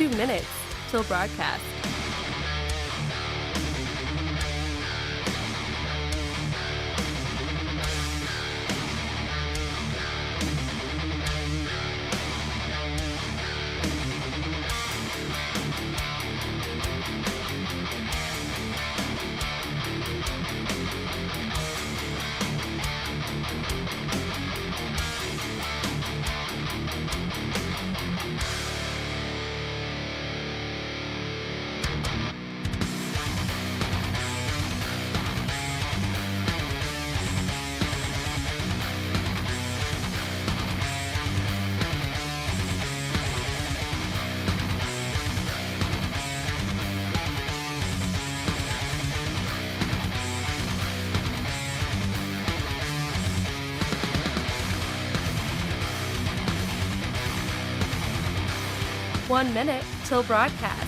30 minutes till broadcast. One minute till broadcast.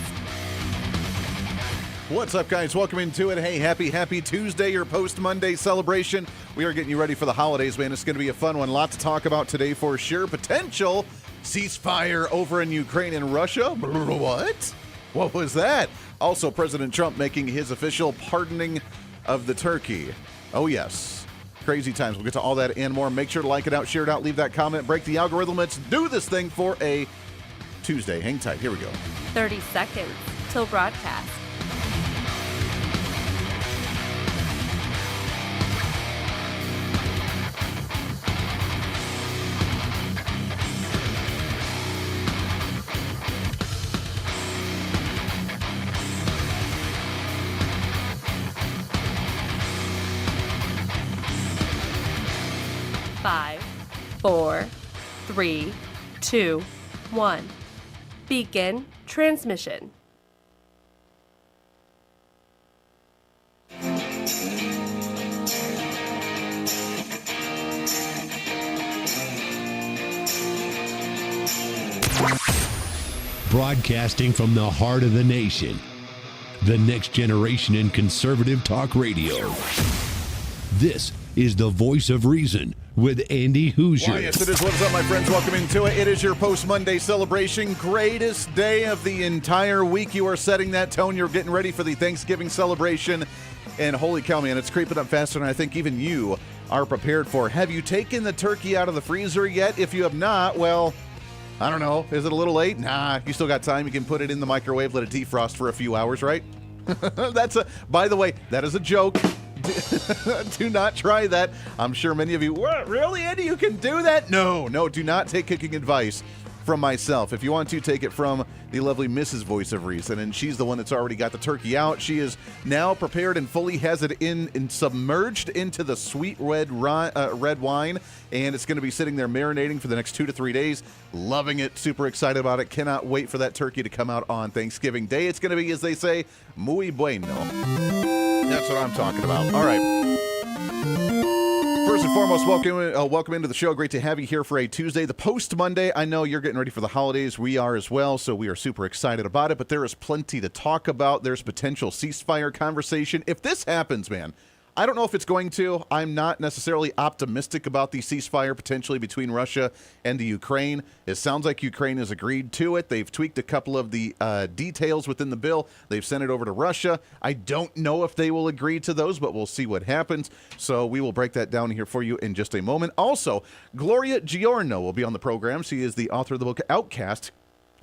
What's up, guys? Welcome into it. Hey, happy Tuesday, your post-Monday celebration. We are getting you ready for the holidays, man. It's going to be a fun one. A lot to talk about today for sure. Potential ceasefire over in Ukraine and Russia. What? What was that? Also, President Trump making his official pardoning of the turkey. Oh, yes. Crazy times. We'll get to all that and more. Make sure to like it out, share it out, leave that comment, break the algorithm. Let's do this thing for a Tuesday. Hang tight. Here we go. 30 seconds till broadcast. Five, 4, 3, 2, 1. Begin transmission. Broadcasting from the heart of the nation, the next generation in conservative talk radio. This is the Voice of Reason with Andy Hooser. Why, yes, it is. What's up, my friends? Welcome into it. It is your post-Monday celebration. Greatest day of the entire week. You are setting that tone. You're getting ready for the Thanksgiving celebration. And holy cow, man, it's creeping up faster than I think even you are prepared for. Have you taken the turkey out of the freezer yet? If you have not, well, I don't know. Is it a little late? Nah, you still got time. You can put it in the microwave, let it defrost for a few hours, right? By the way, that is a joke. Do not try that. I'm sure many of you, what, really, Andy, you can do that? No, do not take cooking advice from myself. If you want to, take it from the lovely Mrs. Voice of Reason, and she's the one that's already got the turkey out. She is now prepared and fully has it in and submerged into the sweet red wine, and it's going to be sitting there marinating for the next 2 to 3 days. Loving it, super excited about it. Cannot wait for that turkey to come out on Thanksgiving Day. It's going to be, as they say, muy bueno. That's what I'm talking about. All right. First and foremost, welcome into the show. Great to have you here for a Tuesday, the post-Monday. I know you're getting ready for the holidays. We are as well, so we are super excited about it. But there is plenty to talk about. There's potential ceasefire conversation. If this happens, man, I don't know if it's going to. I'm not necessarily optimistic about the ceasefire potentially between Russia and the Ukraine. It sounds like Ukraine has agreed to it. They've tweaked a couple of the details within the bill. They've sent it over to Russia. I don't know if they will agree to those, but we'll see what happens. So we will break that down here for you in just a moment. Also, Gloria Giorno will be on the program. She is the author of the book Outcast.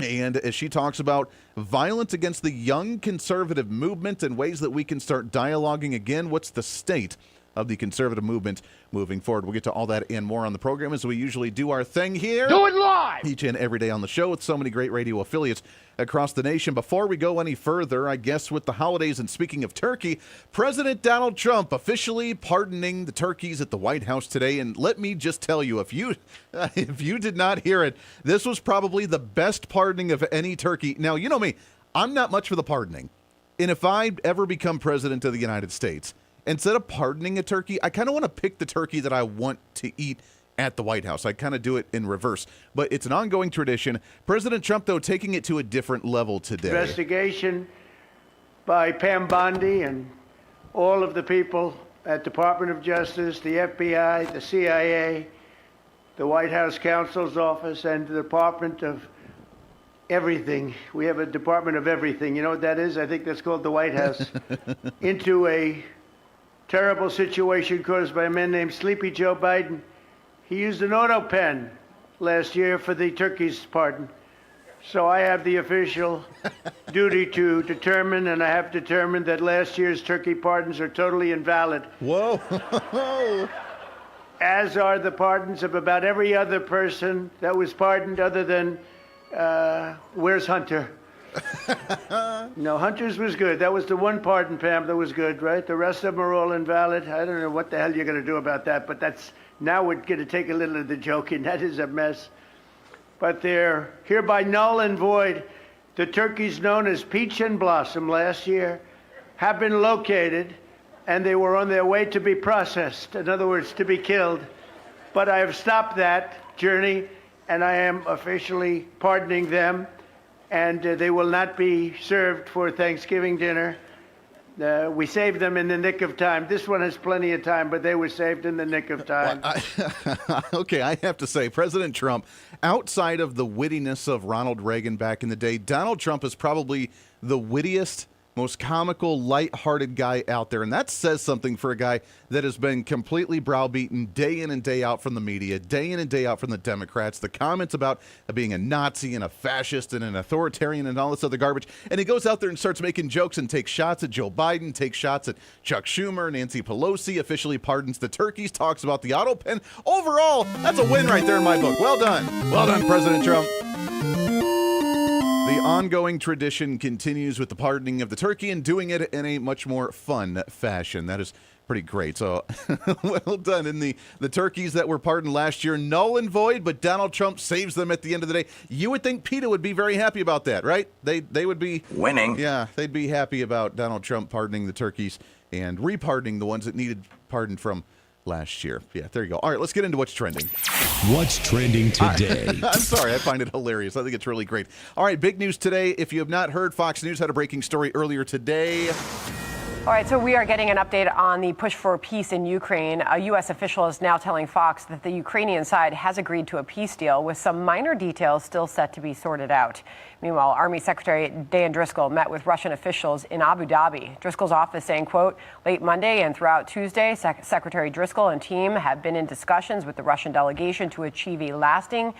And as she talks about violence against the young conservative movement and ways that we can start dialoguing again, what's the state of the conservative movement moving forward? We'll get to all that and more on the program as we usually do our thing here. Do it live! Each and every day on the show with so many great radio affiliates across the nation. Before we go any further, I guess with the holidays and speaking of turkey, President Donald Trump officially pardoning the turkeys at the White House today. And let me just tell you, if you did not hear it, this was probably the best pardoning of any turkey. Now, you know me, I'm not much for the pardoning. And if I ever become president of the United States, instead of pardoning a turkey, I kind of want to pick the turkey that I want to eat at the White House. I kind of do it in reverse, but it's an ongoing tradition. President Trump, though, taking it to a different level today. Investigation by Pam Bondi and all of the people at Department of Justice, the FBI, the CIA, the White House counsel's office, and the Department of everything. We have a Department of Everything. You know what that is? I think that's called the White House. Into a terrible situation caused by a man named Sleepy Joe Biden. He used an auto pen last year for the turkey's pardon. So I have the official duty to determine, and I have determined that last year's turkey pardons are totally invalid. Whoa. As are the pardons of about every other person that was pardoned other than, where's Hunter? No, Hunter's was good. That was the one pardon, Pam, that was good, right? The rest of them are all invalid. I don't know what the hell you're going to do about that, but now we're going to take a little of the joking. That is a mess. But they're hereby null and void. The turkeys known as Peach and Blossom last year have been located, and they were on their way to be processed. In other words, to be killed. But I have stopped that journey, and I am officially pardoning them, and they will not be served for Thanksgiving dinner. We saved them in the nick of time. This one has plenty of time, but they were saved in the nick of time. Okay, I have to say, President Trump, outside of the wittiness of Ronald Reagan back in the day, Donald Trump is probably the wittiest, most comical, light-hearted guy out there. And that says something for a guy that has been completely browbeaten day in and day out from the media, day in and day out from the Democrats. The comments about being a Nazi and a fascist and an authoritarian and all this other garbage. And he goes out there and starts making jokes and takes shots at Joe Biden, takes shots at Chuck Schumer, Nancy Pelosi, officially pardons the turkeys, talks about the auto pen. Overall, that's a win right there in my book. Well done. Well done, President Trump. The ongoing tradition continues with the pardoning of the turkey and doing it in a much more fun fashion. That is pretty great. So well done. And the turkeys that were pardoned last year, null and void, but Donald Trump saves them at the end of the day. You would think PETA would be very happy about that, right? They would be winning. Yeah, they'd be happy about Donald Trump pardoning the turkeys and repardoning the ones that needed pardon from last year. Yeah, there you go. All right, let's get into what's trending. What's trending today? I'm sorry, I find it hilarious. I think it's really great. All right, big news today. If you have not heard, Fox News had a breaking story earlier today. All right, so we are getting an update on the push for peace in Ukraine. A U.S. official is now telling Fox that the Ukrainian side has agreed to a peace deal with some minor details still set to be sorted out. Meanwhile, Army Secretary Dan Driscoll met with Russian officials in Abu Dhabi. Driscoll's office saying, quote, late Monday and throughout Tuesday, Secretary Driscoll and team have been in discussions with the Russian delegation to achieve a lasting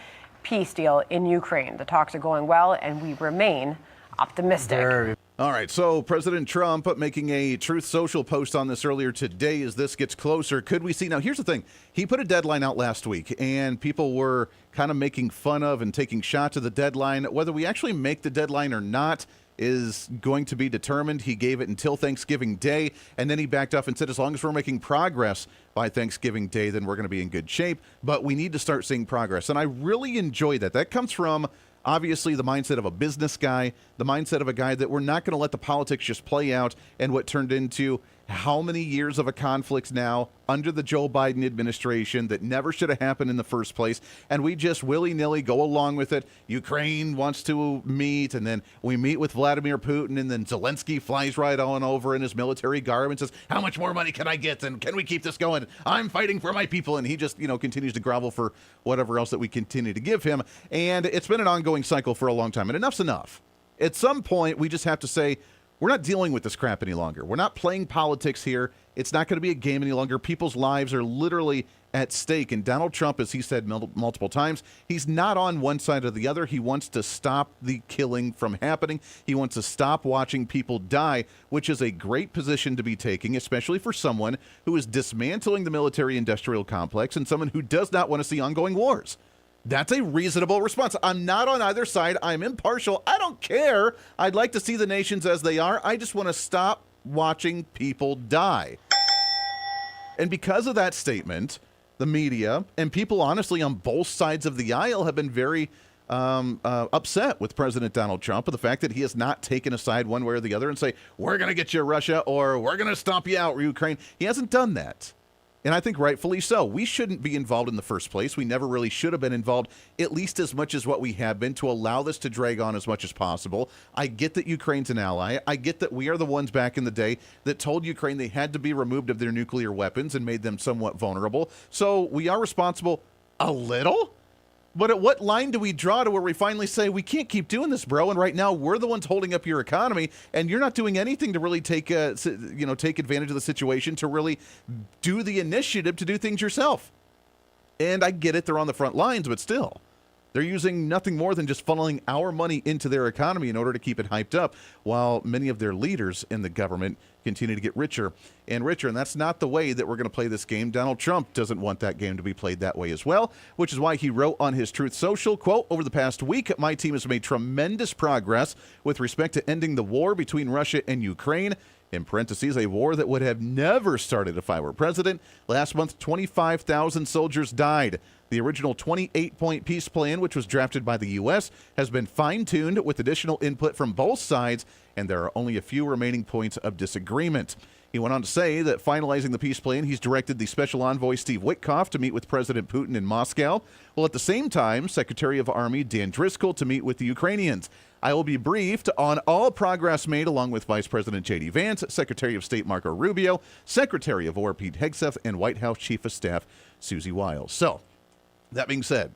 peace deal in Ukraine. The talks are going well, and we remain optimistic. All right, so President Trump making a Truth Social post on this earlier today as this gets closer. Could we see? Now, here's the thing. He put a deadline out last week, and people were kind of making fun of and taking shots at the deadline. Whether we actually make the deadline or not is going to be determined. He gave it until Thanksgiving Day, and then he backed off and said, as long as we're making progress by Thanksgiving Day, then we're going to be in good shape. But we need to start seeing progress, and I really enjoy that. That comes from obviously the mindset of a business guy, the mindset of a guy that we're not going to let the politics just play out and what turned into how many years of a conflict now under the Joe Biden administration that never should have happened in the first place. And we just willy-nilly go along with it. Ukraine wants to meet, and then we meet with Vladimir Putin, and then Zelensky flies right on over in his military garb and says, how much more money can I get? And can we keep this going? I'm fighting for my people. And he just, continues to grovel for whatever else that we continue to give him. And it's been an ongoing cycle for a long time. And enough's enough. At some point, we just have to say, we're not dealing with this crap any longer. We're not playing politics here. It's not going to be a game any longer. People's lives are literally at stake. And Donald Trump, as he said multiple times, he's not on one side or the other. He wants to stop the killing from happening. He wants to stop watching people die, which is a great position to be taking, especially for someone who is dismantling the military-industrial complex and someone who does not want to see ongoing wars. That's a reasonable response. I'm not on either side. I'm impartial. I don't care. I'd like to see the nations as they are. I just want to stop watching people die. And because of that statement, the media and people, honestly, on both sides of the aisle have been very upset with President Donald Trump and the fact that he has not taken a side one way or the other and say, we're going to get you, Russia, or we're going to stomp you out, Ukraine. He hasn't done that. And I think rightfully so. We shouldn't be involved in the first place. We never really should have been involved, at least as much as what we have been, to allow this to drag on as much as possible. I get that Ukraine's an ally. I get that we are the ones back in the day that told Ukraine they had to be removed of their nuclear weapons and made them somewhat vulnerable. So we are responsible a little. But at what line do we draw to where we finally say, we can't keep doing this, bro? And right now, we're the ones holding up your economy, and you're not doing anything to really take advantage of the situation, to really do the initiative to do things yourself. And I get it, they're on the front lines, but still. They're using nothing more than just funneling our money into their economy in order to keep it hyped up, while many of their leaders in the government continue to get richer and richer. And that's not the way that we're going to play this game. Donald Trump doesn't want that game to be played that way as well, which is why he wrote on his Truth Social, quote, "Over the past week, my team has made tremendous progress with respect to ending the war between Russia and Ukraine. In parentheses, a war that would have never started if I were president. Last month, 25,000 soldiers died. The original 28-point peace plan, which was drafted by the U.S., has been fine-tuned with additional input from both sides, and there are only a few remaining points of disagreement." He went on to say that finalizing the peace plan, he's directed the Special Envoy Steve Witkoff to meet with President Putin in Moscow, while at the same time, Secretary of Army Dan Driscoll to meet with the Ukrainians. "I will be briefed on all progress made along with Vice President J.D. Vance, Secretary of State Marco Rubio, Secretary of War Pete Hegseth, and White House Chief of Staff Susie Wiles." So, that being said,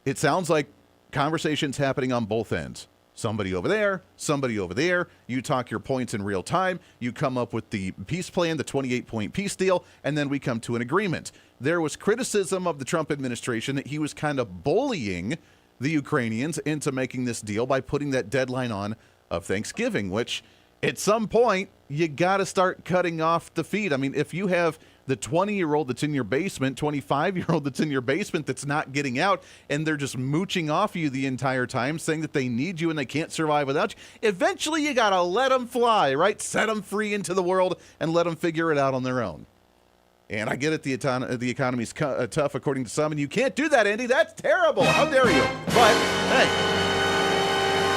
it sounds like conversations happening on both ends. Somebody over there, somebody over there. You talk your points in real time. You come up with the peace plan, the 28-point peace deal, and then we come to an agreement. There was criticism of the Trump administration that he was kind of bullying the Ukrainians into making this deal by putting that deadline on of Thanksgiving, which at some point you got to start cutting off the feed. I mean, if you have the 20-year-old that's in your basement, 25-year-old that's in your basement that's not getting out, and they're just mooching off you the entire time, saying that they need you and they can't survive without you, eventually you got to let them fly, right? Set them free into the world and let them figure it out on their own. And I get it, the economy's tough according to some, and you can't do that, Andy. That's terrible. How dare you? But, hey,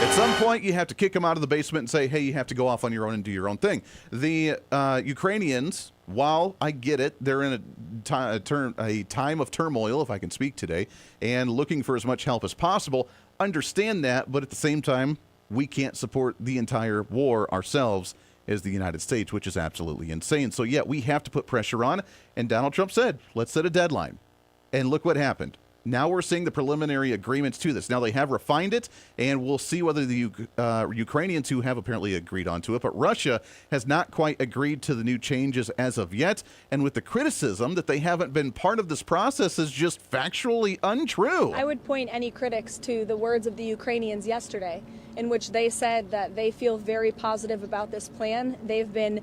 at some point, you have to kick them out of the basement and say, hey, you have to go off on your own and do your own thing. The Ukrainians, while I get it, they're in a time of turmoil, if I can speak today, and looking for as much help as possible. Understand that, but at the same time, we can't support the entire war ourselves as the United States, which is absolutely insane. So, yeah, we have to put pressure on, and Donald Trump said, let's set a deadline. And look what happened. Now we're seeing the preliminary agreements to this. Now they have refined it, and we'll see whether the Ukrainians, who have apparently agreed onto it, but Russia has not quite agreed to the new changes as of yet. And with the criticism that they haven't been part of this process is just factually untrue. I would point any critics to the words of the Ukrainians yesterday, in which they said that they feel very positive about this plan. They've been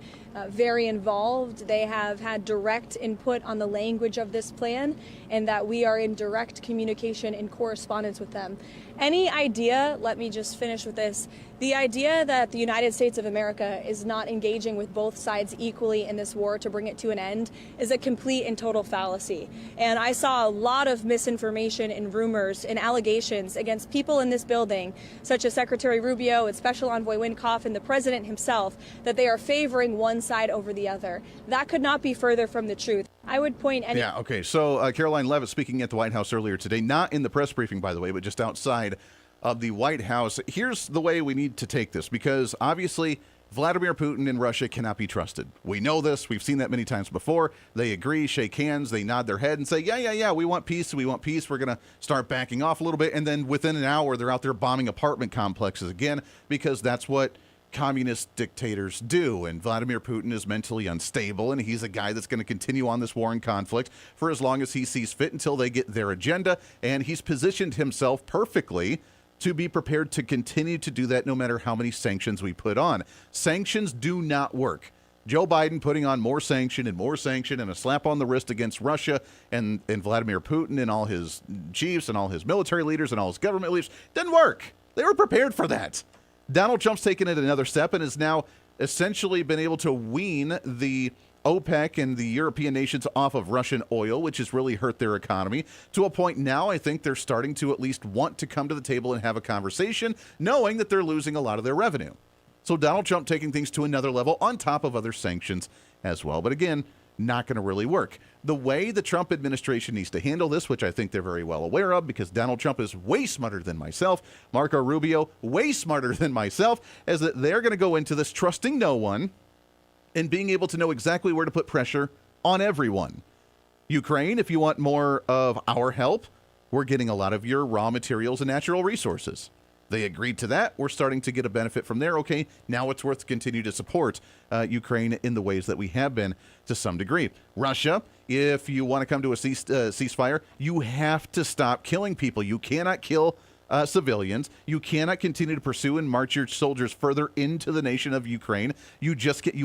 very involved. They have had direct input on the language of this plan, and that we are in direct communication and correspondence with them. Any idea, let me just finish with this, the idea that the United States of America is not engaging with both sides equally in this war to bring it to an end is a complete and total fallacy. And I saw a lot of misinformation and rumors and allegations against people in this building, such as Secretary Rubio and Special Envoy Witkoff and the President himself, that they are favoring one side over the other. That could not be further from the truth. I would point any... Yeah, okay. So Caroline Leavitt speaking at the White House earlier today, not in the press briefing, by the way, but just outside of the White House. Here's the way we need to take this, because obviously Vladimir Putin and Russia cannot be trusted. We know this. We've seen that many times before. They agree, shake hands, they nod their head and say, yeah, we want peace, we want peace. We're going to start backing off a little bit. And then within an hour, they're out there bombing apartment complexes again, because that's what communist dictators do. And Vladimir Putin is mentally unstable, and he's a guy that's going to continue on this war and conflict for as long as he sees fit until they get their agenda. And he's positioned himself perfectly to be prepared to continue to do that no matter how many sanctions we put on. Sanctions do not work. Joe Biden putting on more sanction and a slap on the wrist against Russia and Vladimir Putin and all his chiefs and all his military leaders and all his government leaders didn't work. They were prepared for that. Donald Trump's taken it another step and has now essentially been able to wean the OPEC and the European nations off of Russian oil, which has really hurt their economy, to a point now I think they're starting to at least want to come to the table and have a conversation, knowing that they're losing a lot of their revenue. So Donald Trump taking things to another level on top of other sanctions as well. But again, not going to really work. The way the Trump administration needs to handle this, which I think they're very well aware of, because Donald Trump is way smarter than myself, Marco Rubio, way smarter than myself, is that they're going to go into this trusting no one and being able to know exactly where to put pressure on everyone. Ukraine, if you want more of our help, we're getting a lot of your raw materials and natural resources. They agreed to that. We're starting to get a benefit from there. Okay, now it's worth to continue to support Ukraine in the ways that we have been to some degree. Russia, if you want to come to a ceasefire, you have to stop killing people. You cannot kill civilians. You cannot continue to pursue and march your soldiers further into the nation of Ukraine. You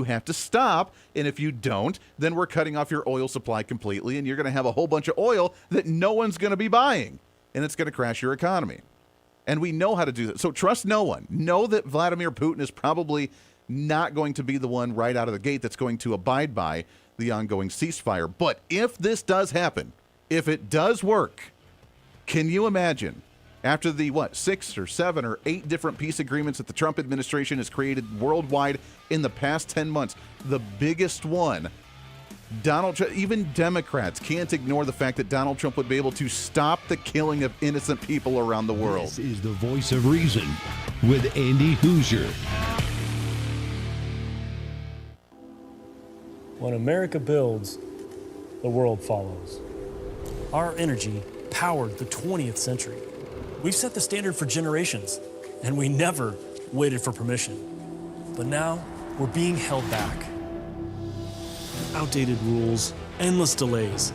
have to stop. And if you don't, then we're cutting off your oil supply completely. And you're going to have a whole bunch of oil that no one's going to be buying. And it's going to crash your economy. And we know how to do that. So trust no one. Know that Vladimir Putin is probably not going to be the one right out of the gate that's going to abide by the ongoing ceasefire. But if this does happen, if it does work, can you imagine after the, 6 or 7 or 8 different peace agreements that the Trump administration has created worldwide in the past 10 months, the biggest one, Donald Trump, even Democrats can't ignore the fact that Donald Trump would be able to stop the killing of innocent people around the world. This is the Voice of Reason with Andy Hooser. When America builds, the world follows. Our energy powered the 20th century. We've set the standard for generations, and we never waited for permission. But now, we're being held back. Outdated rules, endless delays.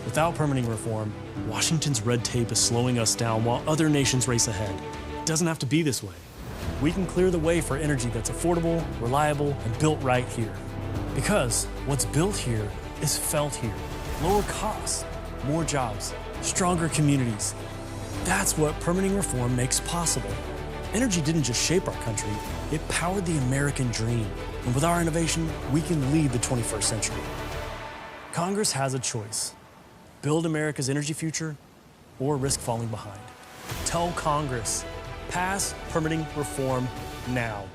Without permitting reform, Washington's red tape is slowing us down while other nations race ahead. It doesn't have to be this way. We can clear the way for energy that's affordable, reliable, and built right here. Because what's built here is felt here. Lower costs, more jobs, stronger communities. That's what permitting reform makes possible. Energy didn't just shape our country, it powered the American dream. And with our innovation, we can lead the 21st century. Congress has a choice. Build America's energy future or risk falling behind. Tell Congress, pass permitting reform now.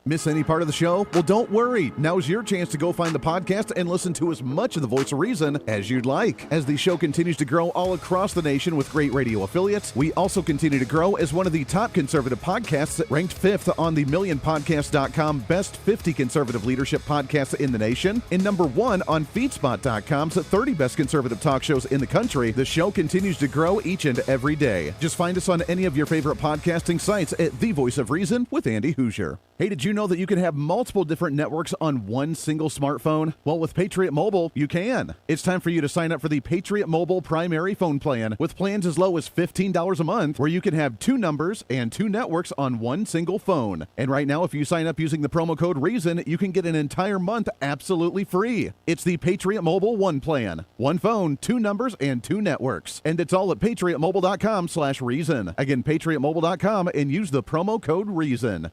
Miss any part of the show? Well, don't worry. Now's your chance to go find the podcast and listen to as much of the Voice of Reason as you'd like. As the show continues to grow all across the nation with great radio affiliates, we also continue to grow as one of the top conservative podcasts, ranked 5th on the MillionPodcast.com Best 50 Conservative Leadership Podcasts in the nation, and number 1 on FeedSpot.com's 30 Best Conservative Talk Shows in the country. The show continues to grow each and every day. Just find us on any of your favorite podcasting sites at The Voice of Reason with Andy Hooser. Hey, did you know that you can have multiple different networks on one single smartphone? Well, with Patriot Mobile, you can. It's time for you to sign up for the Patriot Mobile primary phone plan with plans as low as $15 a month, where you can have 2 numbers and 2 networks on one single phone. And right now, if you sign up using the promo code REASON, you can get an entire month absolutely free. It's the Patriot Mobile One plan. 1 phone, 2 numbers, and 2 networks. And it's all at patriotmobile.com/reason. Again, patriotmobile.com, and use the promo code REASON.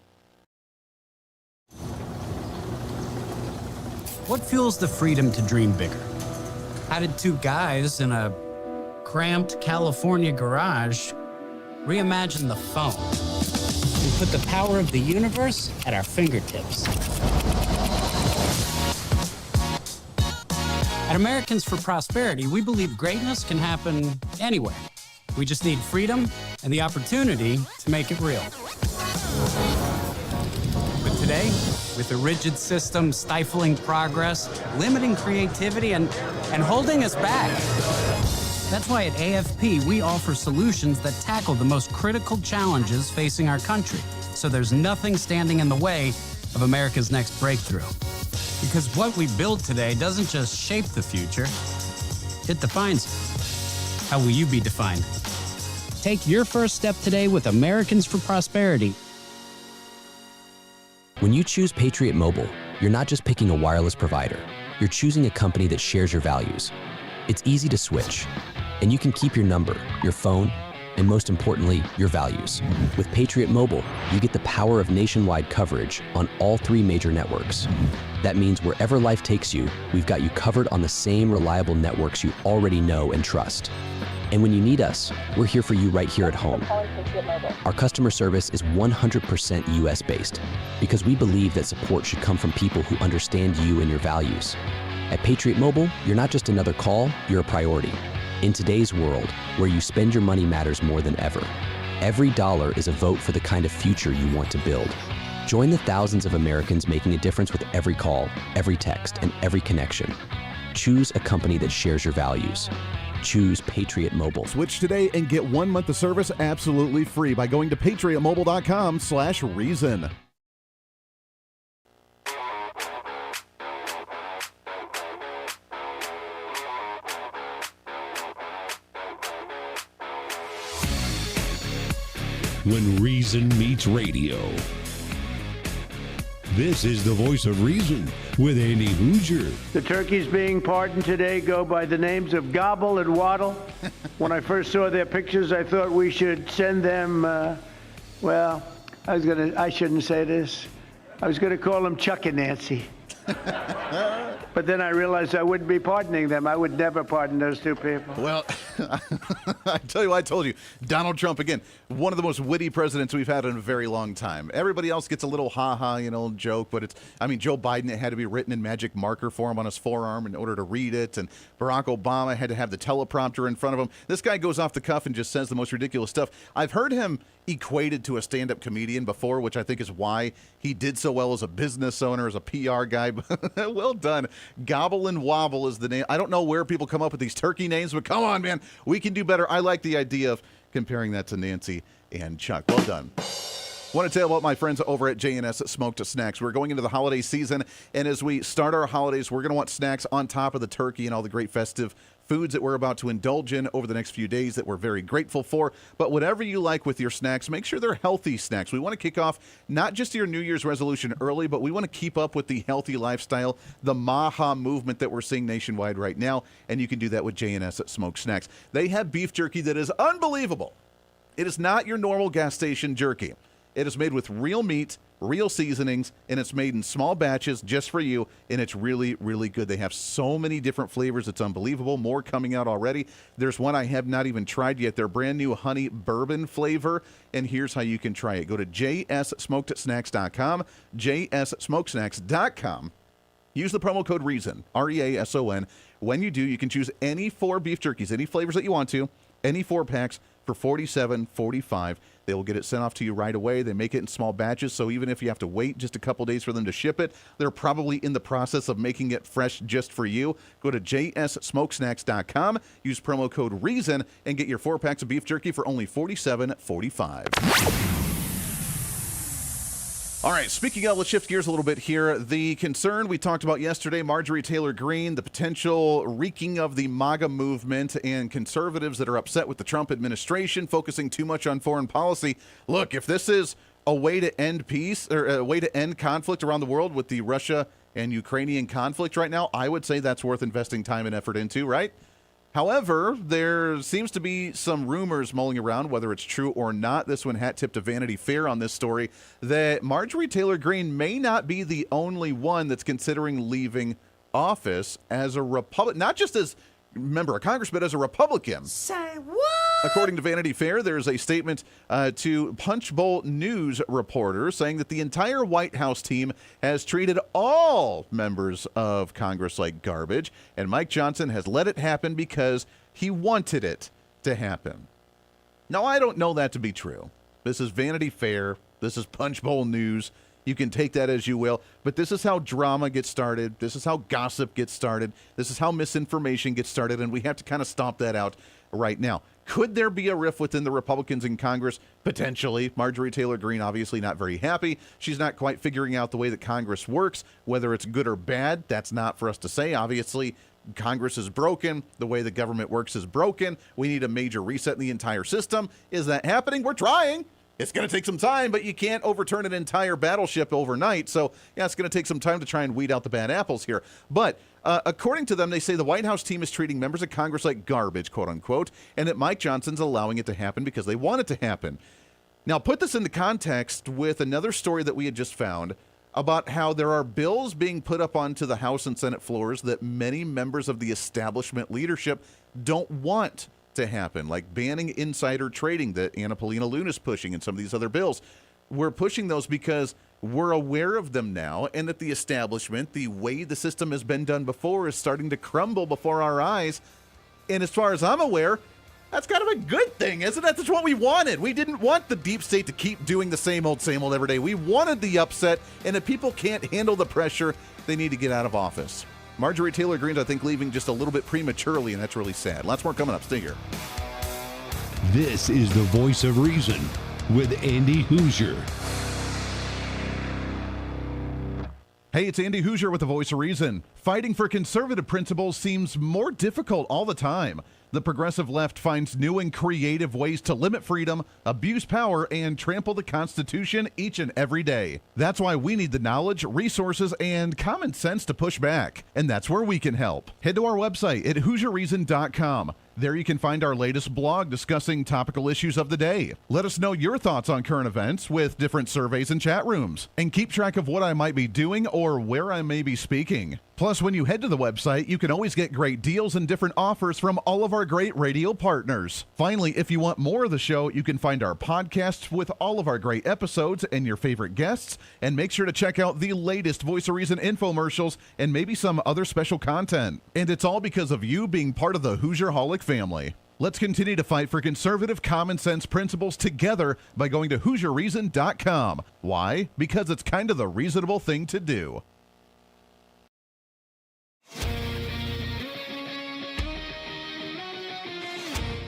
What fuels the freedom to dream bigger? How did 2 guys in a cramped California garage reimagine the phone and put the power of the universe at our fingertips? At Americans for Prosperity, we believe greatness can happen anywhere. We just need freedom and the opportunity to make it real. But today, with a rigid system stifling progress, limiting creativity, and holding us back. That's why at AFP, we offer solutions that tackle the most critical challenges facing our country, so there's nothing standing in the way of America's next breakthrough. Because what we build today doesn't just shape the future, it defines it. How will you be defined? Take your first step today with Americans for Prosperity. When you choose Patriot Mobile, you're not just picking a wireless provider. You're choosing a company that shares your values. It's easy to switch, and you can keep your number, your phone, and most importantly, your values. With Patriot Mobile, you get the power of nationwide coverage on all 3 major networks. That means wherever life takes you, we've got you covered on the same reliable networks you already know and trust. And when you need us, we're here for you right here at home. Our customer service is 100% US-based because we believe that support should come from people who understand you and your values. At Patriot Mobile, you're not just another call, you're a priority. In today's world, where you spend your money matters more than ever, every dollar is a vote for the kind of future you want to build. Join the thousands of Americans making a difference with every call, every text, and every connection. Choose a company that shares your values. choose Patriot Mobile. Switch today and get 1 month of service absolutely free by going to patriotmobile.com/reason. When reason meets radio. This is the voice of reason with Andy Hooser. The turkeys being pardoned today go by the names of Gobble and Waddle. When I first saw their pictures, I thought we should send them, I shouldn't say this. I was going to call them Chuck and Nancy. But then I realized I wouldn't be pardoning them. I would never pardon those two people. Well, I tell you what, I told you, Donald Trump, again, one of the most witty presidents we've had in a very long time. Everybody else gets a little ha-ha, joke, but Joe Biden, it had to be written in magic marker for him on his forearm in order to read it, and Barack Obama had to have the teleprompter in front of him. This guy goes off the cuff and just says the most ridiculous stuff. I've heard him equated to a stand-up comedian before, which I think is why he did so well as a business owner, as a PR guy. Well done. Gobble and Wobble is the name. I don't know where people come up with these turkey names, but come on, man. We can do better. I like the idea of comparing that to Nancy and Chuck. Well done. Want to tell you about my friends over at J&S Smoked Snacks. We're going into the holiday season, and as we start our holidays, we're going to want snacks on top of the turkey and all the great festive foods that we're about to indulge in over the next few days that we're very grateful for. But whatever you like with your snacks, make sure they're healthy snacks. We want to kick off not just your New Year's resolution early, but we want to keep up with the healthy lifestyle, the MAHA movement that we're seeing nationwide right now, and you can do that with J&S Smoked Snacks. They have beef jerky that is unbelievable. It is not your normal gas station jerky. It is made with real meat, real seasonings, and it's made in small batches just for you, and it's really, really good. They have so many different flavors. It's unbelievable. More coming out already. There's one I have not even tried yet. Their brand new honey bourbon flavor, and here's how you can try it. Go to jssmokedsnacks.com, jssmokedsnacks.com. Use the promo code REASON, REASON. When you do, you can choose any 4 beef jerkies, any flavors that you want to, any 4 packs for $47.45. They will get it sent off to you right away. They make it in small batches, so even if you have to wait just a couple days for them to ship it, they're probably in the process of making it fresh just for you. Go to jssmokesnacks.com, use promo code REASON, and get your 4 packs of beef jerky for only $47.45. All right, speaking of, let's shift gears a little bit here. The concern we talked about yesterday, Marjorie Taylor Greene, the potential wreaking of the MAGA movement, and conservatives that are upset with the Trump administration, focusing too much on foreign policy. Look, if this is a way to end peace, or a way to end conflict around the world with the Russia and Ukrainian conflict right now, I would say that's worth investing time and effort into, right? However, there seems to be some rumors mulling around, whether it's true or not. This one hat tipped to Vanity Fair on this story, that Marjorie Taylor Greene may not be the only one that's considering leaving office as a Republican, not just as a member of Congress, but as a Republican. Say what? According to Vanity Fair, there's a statement to Punchbowl News reporter saying that the entire White House team has treated all members of Congress like garbage, and Mike Johnson has let it happen because he wanted it to happen. Now, I don't know that to be true. This is Vanity Fair. This is Punchbowl News. You can take that as you will, but this is how drama gets started. This is how gossip gets started. This is how misinformation gets started, and we have to kind of stomp that out right now. Could there be a rift within the Republicans in Congress? Potentially. Marjorie Taylor Greene obviously not very happy. She's not quite figuring out the way that Congress works, whether it's good or bad. That's not for us to say. Obviously, Congress is broken. The way the government works is broken. We need a major reset in the entire system. Is that happening? We're trying. It's going to take some time, but you can't overturn an entire battleship overnight. So, yeah, it's going to take some time to try and weed out the bad apples here. But according to them, they say the White House team is treating members of Congress like garbage, quote unquote, and that Mike Johnson's allowing it to happen because they want it to happen. Now, put this into context with another story that we had just found about how there are bills being put up onto the House and Senate floors that many members of the establishment leadership don't want to happen, like banning insider trading that Anna Paulina Luna is pushing and some of these other bills. We're pushing those because we're aware of them now, and that the establishment, the way the system has been done before, is starting to crumble before our eyes. And as far as I'm aware, that's kind of a good thing, isn't it? That's what we wanted. We didn't want the deep state to keep doing the same old every day. We wanted the upset, and if people can't handle the pressure, they need to get out of office. Marjorie Taylor Greene's, I think, leaving just a little bit prematurely, and that's really sad. Lots more coming up. Stay here. This is the Voice of Reason with Andy Hooser. Hey, it's Andy Hooser with the Voice of Reason. Fighting for conservative principles seems more difficult all the time. The progressive left finds new and creative ways to limit freedom, abuse power, and trample the Constitution each and every day. That's why we need the knowledge, resources, and common sense to push back. And that's where we can help. Head to our website at HooserReason.com. There you can find our latest blog discussing topical issues of the day. Let us know your thoughts on current events with different surveys and chat rooms. And keep track of what I might be doing or where I may be speaking. Plus, when you head to the website, you can always get great deals and different offers from all of our great radio partners. Finally, if you want more of the show, you can find our podcasts with all of our great episodes and your favorite guests. And make sure to check out the latest Voice of Reason infomercials and maybe some other special content. And it's all because of you being part of the Hoosier-holic family. Let's continue to fight for conservative common sense principles together by going to HooserReason.com. Why? Because it's kind of the reasonable thing to do.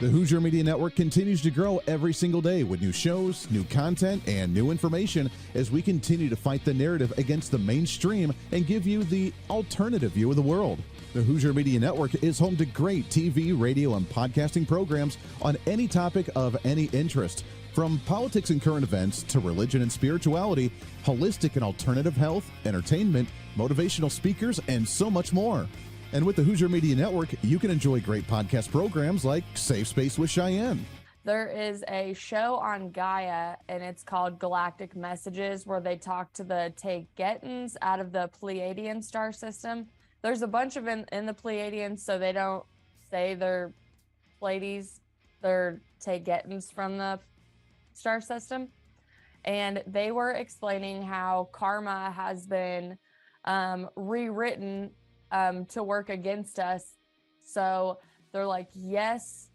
The Hoosier Media Network continues to grow every single day with new shows, new content, and new information as we continue to fight the narrative against the mainstream and give you the alternative view of the world. The Hoosier Media Network is home to great TV, radio, and podcasting programs on any topic of any interest, from politics and current events to religion and spirituality, holistic and alternative health, entertainment, motivational speakers, and so much more. And with the Hoosier Media Network, you can enjoy great podcast programs like Safe Space with Cheyenne. There is a show on Gaia, and it's called Galactic Messages, where they talk to the Taygetians out of the Pleiadian star system. There's a bunch of in the Pleiadians, so they don't say they're Pleiades. They're Taygetians from the star system. And they were explaining how karma has been rewritten to work against us. So they're like, yes,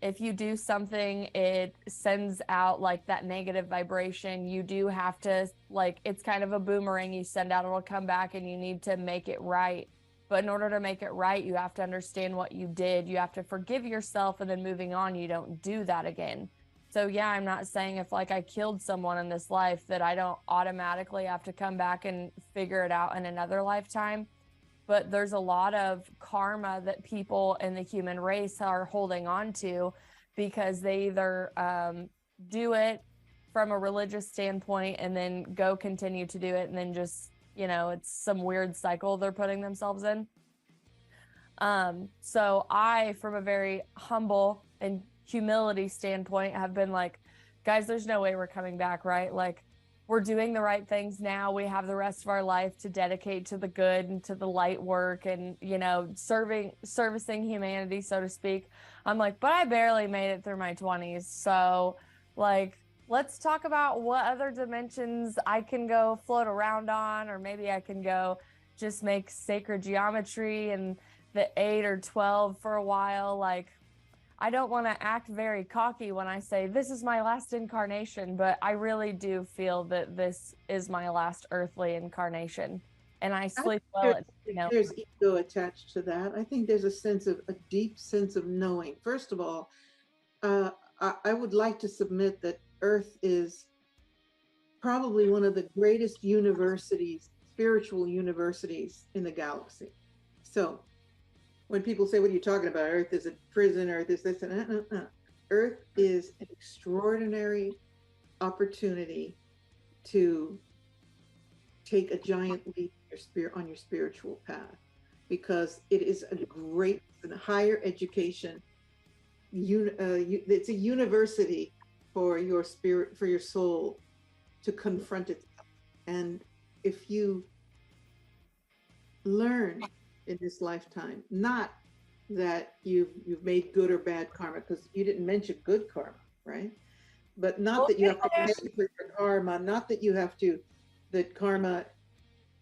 if you do something, it sends out like that negative vibration. You do have to, like, it's kind of a boomerang you send out, it'll come back, and you need to make it right. But in order to make it right, you have to understand what you did. You have to forgive yourself, and then moving on, you don't do that again. So yeah, I'm not saying if like I killed someone in this life that I don't automatically have to come back and figure it out in another lifetime. But there's a lot of karma that people in the human race are holding on to because they either do it from a religious standpoint and then go continue to do it, and then just, you know, it's some weird cycle they're putting themselves in. So I, from a very humble and humility standpoint, have been like, guys, there's no way we're coming back, right? Like, we're doing the right things now. We have the rest of our life to dedicate to the good and to the light work and, you know, servicing humanity, so to speak. I'm like, but I barely made it through my 20s. So like, let's talk about what other dimensions I can go float around on, or maybe I can go just make sacred geometry and the 8 or 12 for a while. Like, I don't want to act very cocky when I say this is my last incarnation, but I really do feel that this is my last earthly incarnation, and I sleep well. There's ego attached to that. I think there's a deep sense of knowing. First of all, I would like to submit that Earth is probably one of the greatest universities, spiritual universities in the galaxy. So when people say, what are you talking about? Earth is a prison, Earth is this, and Earth is an extraordinary opportunity to take a giant leap on your spiritual path, because it is a great and higher education. It's a university for your spirit, for your soul to confront itself. And if you learn in this lifetime, not that you've made good or bad karma, because you didn't mention good karma, right? But not that you have to pay for your karma, not that you have to, that karma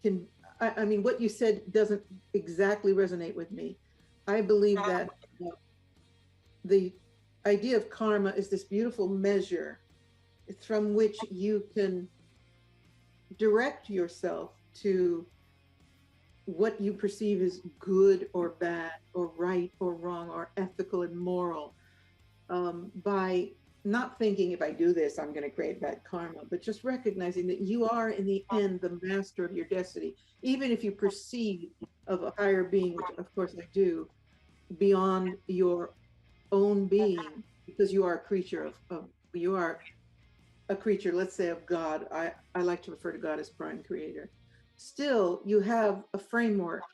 can, I mean, what you said doesn't exactly resonate with me. I believe that the idea of karma is this beautiful measure from which you can direct yourself to what you perceive as good or bad or right or wrong or ethical and moral, by not thinking, if I do this, I'm going to create bad karma, but just recognizing that you are in the end the master of your destiny, even if you perceive of a higher being, which of course I do, beyond your own being, because you are a creature you are a creature, let's say, of God. I like to refer to God as prime creator. Still, you have a framework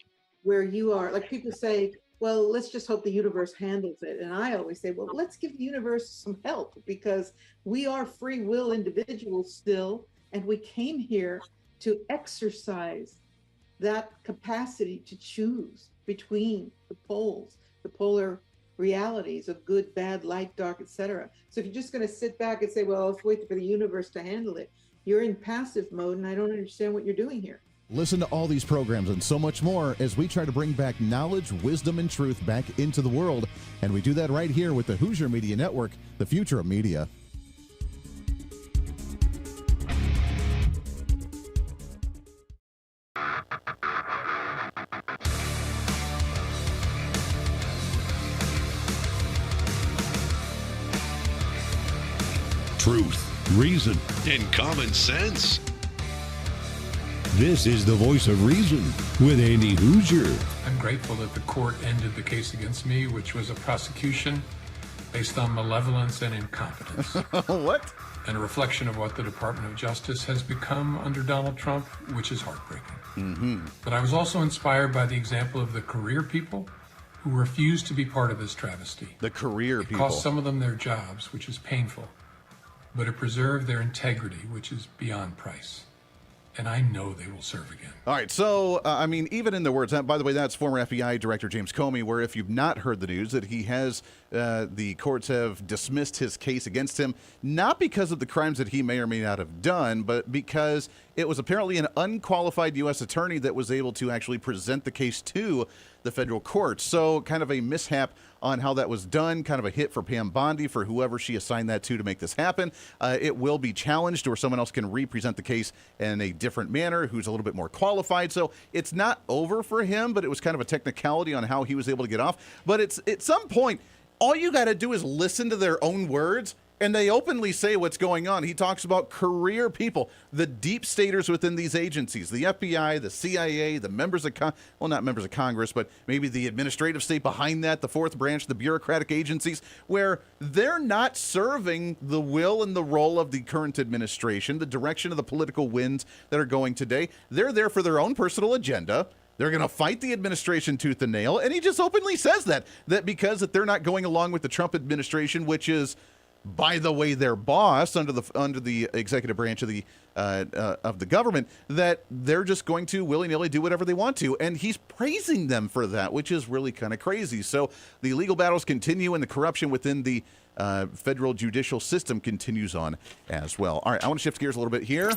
where you are, like people say, well, let's just hope the universe handles it. And I always say, well, let's give the universe some help, because we are free will individuals still, and we came here to exercise that capacity to choose between the poles, the polar realities of good, bad, light, dark, etc. So if you're just going to sit back and say, well, let's wait for the universe to handle it, you're in passive mode, and I don't understand what you're doing here. Listen to all these programs and so much more as we try to bring back knowledge, wisdom, and truth back into the world. And we do that right here with the Hooser Media Network, the future of media. Truth, reason, and common sense. This is the Voice of Reason with Andy Hooser. I'm grateful that the court ended the case against me, which was a prosecution based on malevolence and incompetence. What? And a reflection of what the Department of Justice has become under Donald Trump, which is heartbreaking. Mm-hmm. But I was also inspired by the example of the career people who refused to be part of this travesty. The career It people. cost some of them their jobs, which is painful, but it preserved their integrity, which is beyond price. And I know they will serve again. All right, so, I mean, even in the words, by the way, that's former FBI Director James Comey, where if you've not heard the news, that he has, the courts have dismissed his case against him, not because of the crimes that he may or may not have done, but because it was apparently an unqualified U.S. attorney that was able to actually present the case to the federal court. So kind of a mishap on how that was done, kind of a hit for Pam Bondi, for whoever she assigned that to make this happen. It will be challenged, or someone else can represent the case in a different manner who's a little bit more qualified. So it's not over for him, but it was kind of a technicality on how he was able to get off. But it's at some point, all you got to do is listen to their own words, and they openly say what's going on. He talks about career people, the deep staters within these agencies, the FBI, the CIA, the members of, well, not members of Congress, but maybe the administrative state behind that, the fourth branch, the bureaucratic agencies, where they're not serving the will and the role of the current administration, the direction of the political winds that are going today. They're there for their own personal agenda. They're going to fight the administration tooth and nail. And he just openly says that because that they're not going along with the Trump administration, which is, by the way, their boss under the executive branch of the government, that they're just going to willy-nilly do whatever they want to. And he's praising them for that, which is really kind of crazy. So the legal battles continue, and the corruption within the federal judicial system continues on as well. All right, I want to shift gears a little bit here.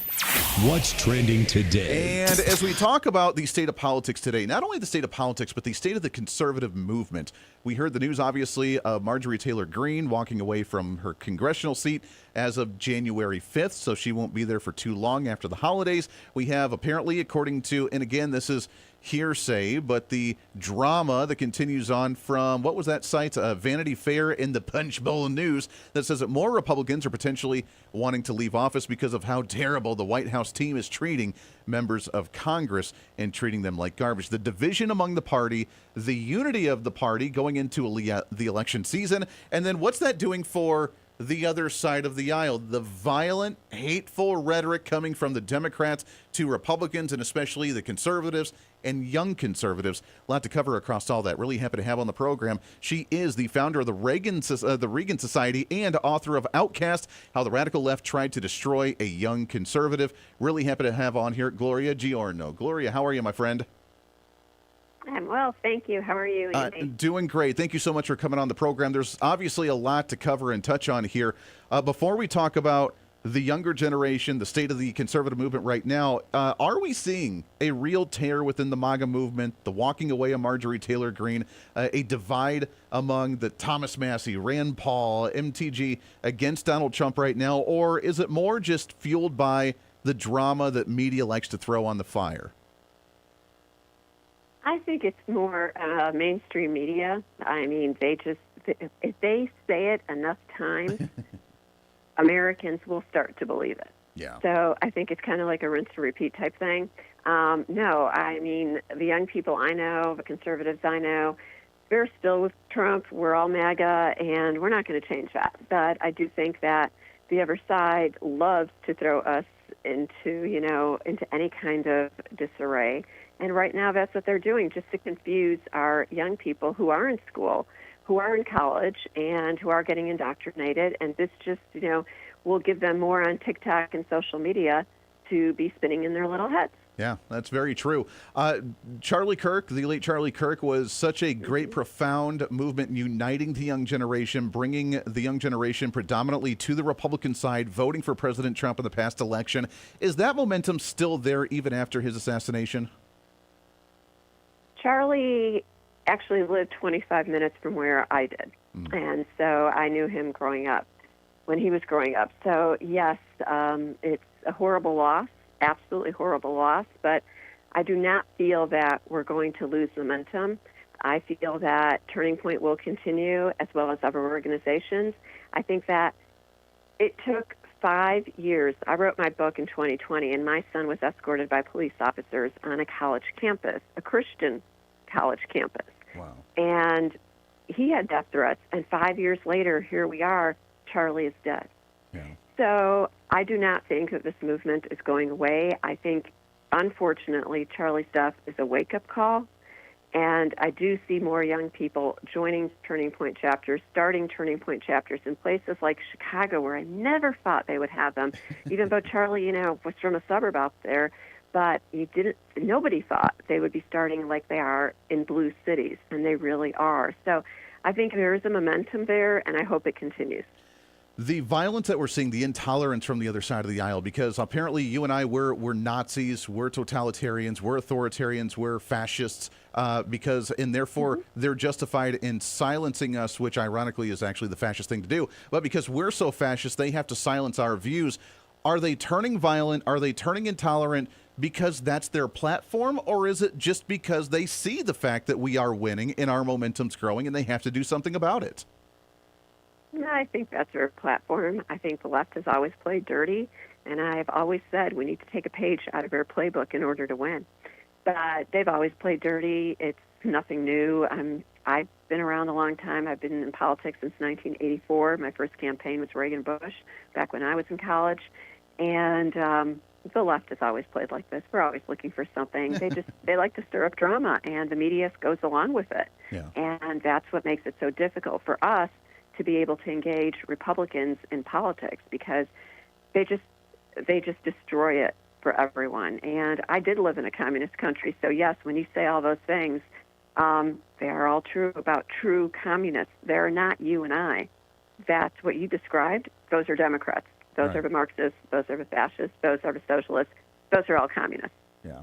What's trending today? And as we talk about the state of politics today, not only the state of politics, but the state of the conservative movement. We heard the news, obviously, of Marjorie Taylor Greene walking away from her congressional seat as of January 5th, so she won't be there for too long after the holidays. We have apparently, according to, and again, this is hearsay, but the drama that continues on from, what was that site? Vanity Fair and the Punch Bowl News, that says that more Republicans are potentially wanting to leave office because of how terrible the White House team is treating members of Congress and treating them like garbage. The division among the party, the unity of the party going into the election season, and then what's that doing for the other side of the aisle? The violent, hateful rhetoric coming from the Democrats to Republicans, and especially the conservatives and young conservatives. A lot to cover across all that. Really happy to have on the program. She is the founder of the Reagan Society and author of Outcast, How the Radical Left Tried to Destroy a Young Conservative. Really happy to have on here Gloria Giorno. Gloria, how are you, my friend? I'm well, thank you. How are you, Andy? Doing great. Thank you so much for coming on the program. There's obviously a lot to cover and touch on here. Before we talk about the younger generation, the state of the conservative movement right now, are we seeing a real tear within the MAGA movement, the walking away of Marjorie Taylor Greene, a divide among the Thomas Massey, Rand Paul, MTG against Donald Trump right now, or is it more just fueled by the drama that media likes to throw on the fire? I think it's more mainstream media. I mean, if they say it enough times, Americans will start to believe it. Yeah. So I think it's kind of like a rinse and repeat type thing. No, I mean, the young people I know, the conservatives I know, they're still with Trump. We're all MAGA, and we're not going to change that. But I do think that the other side loves to throw us into any kind of disarray. And right now that's what they're doing, just to confuse our young people who are in school, who are in college, and who are getting indoctrinated. And this just, will give them more on TikTok and social media to be spinning in their little heads. Yeah, that's very true. Charlie Kirk, the late Charlie Kirk, was such a great, profound movement uniting the young generation, bringing the young generation predominantly to the Republican side, voting for President Trump in the past election. Is that momentum still there even after his assassination? Charlie actually lived 25 minutes from where I did. And so I knew him when he was growing up. So, yes, it's a horrible loss. Absolutely horrible loss, but I do not feel that we're going to lose momentum. I feel that Turning Point will continue, as well as other organizations. I think that it took 5 years. I wrote my book in 2020, and my son was escorted by police officers on a college campus, a Christian college campus. Wow. And he had death threats, and 5 years later, here we are, Charlie is dead. Yeah. So I do not think that this movement is going away. I think, unfortunately, Charlie's death is a wake-up call, and I do see more young people joining Turning Point chapters, starting Turning Point chapters in places like Chicago, where I never thought they would have them, even though Charlie, was from a suburb out there, but nobody thought they would be starting like they are in blue cities, and they really are. So I think there is a momentum there, and I hope it continues. The violence that we're seeing, the intolerance from the other side of the aisle, because apparently you and I, we're Nazis, we're totalitarians, we're authoritarians, we're fascists, and therefore they're justified in silencing us, which ironically is actually the fascist thing to do. But because we're so fascist, they have to silence our views. Are they turning violent? Are they turning intolerant because that's their platform? Or is it just because they see the fact that we are winning and our momentum's growing and they have to do something about it? I think that's their platform. I think the left has always played dirty, and I've always said we need to take a page out of their playbook in order to win. But they've always played dirty. It's nothing new. I've been around a long time. I've been in politics since 1984. My first campaign was Reagan-Bush, back when I was in college. And the left has always played like this. We're always looking for something. They like to stir up drama, and the media goes along with it. Yeah. And that's what makes it so difficult for us to be able to engage Republicans in politics, because they just destroy it for everyone. And I did live in a communist country, so yes, when you say all those things, they are all true about true communists. They're not you and I. That's what you described. Those are Democrats. Those are the Marxists. Those are the fascists. Those are the socialists. Those are all communists. Yeah.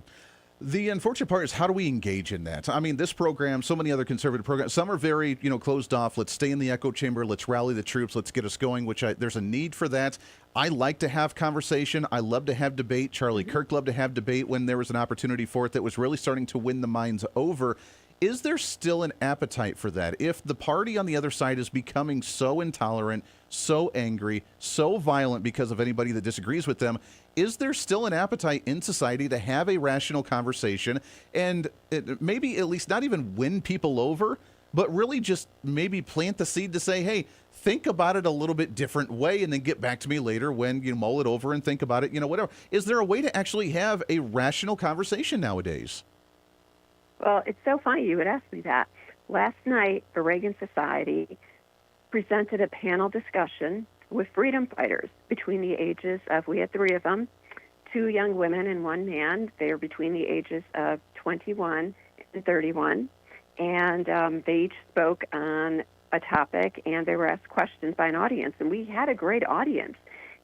The unfortunate part is, how do we engage in that? I mean, this program, so many other conservative programs, some are very, closed off. Let's stay in the echo chamber. Let's rally the troops. Let's get us going, there's a need for that. I like to have conversation. I love to have debate. Charlie Kirk loved to have debate when there was an opportunity for it that was really starting to win the minds over. Is there still an appetite for that? If the party on the other side is becoming so intolerant, so angry, so violent because of anybody that disagrees with them, is there still an appetite in society to have a rational conversation and maybe at least not even win people over, but really just maybe plant the seed to say, hey, think about it a little bit different way and then get back to me later when you mull it over and think about it, whatever. Is there a way to actually have a rational conversation nowadays? Well, it's so funny you would ask me that. Last night, the Reagan Society presented a panel discussion with freedom fighters between the ages of, we had 3 of them, 2 young women and 1 man. They are between the ages of 21 and 31. And they each spoke on a topic, and they were asked questions by an audience. And we had a great audience.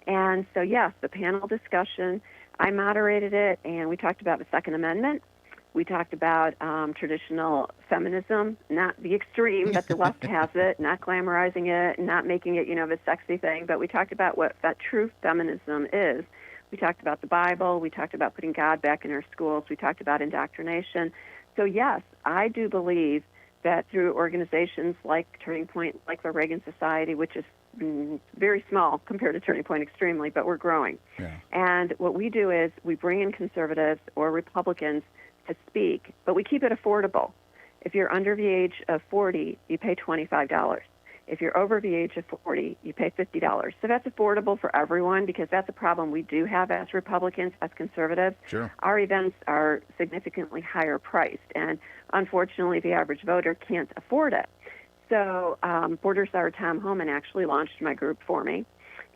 And so, yes, the panel discussion, I moderated it, and we talked about the Second Amendment. We talked about traditional feminism, not the extreme, but the left has it, not glamorizing it, not making it, the sexy thing, but we talked about what that true feminism is. We talked about the Bible. We talked about putting God back in our schools. We talked about indoctrination. So yes, I do believe that through organizations like Turning Point, like the Reagan Society, which is very small compared to Turning Point extremely, but we're growing. Yeah. And what we do is we bring in conservatives or Republicans to speak, but we keep it affordable. If you're under the age of 40, you pay $25. If you're over the age of 40, you pay $50. So that's affordable for everyone, because that's a problem we do have as Republicans, as conservatives. Sure. Our events are significantly higher priced, and unfortunately the average voter can't afford it. So Border Star Tom Homan actually launched my group for me.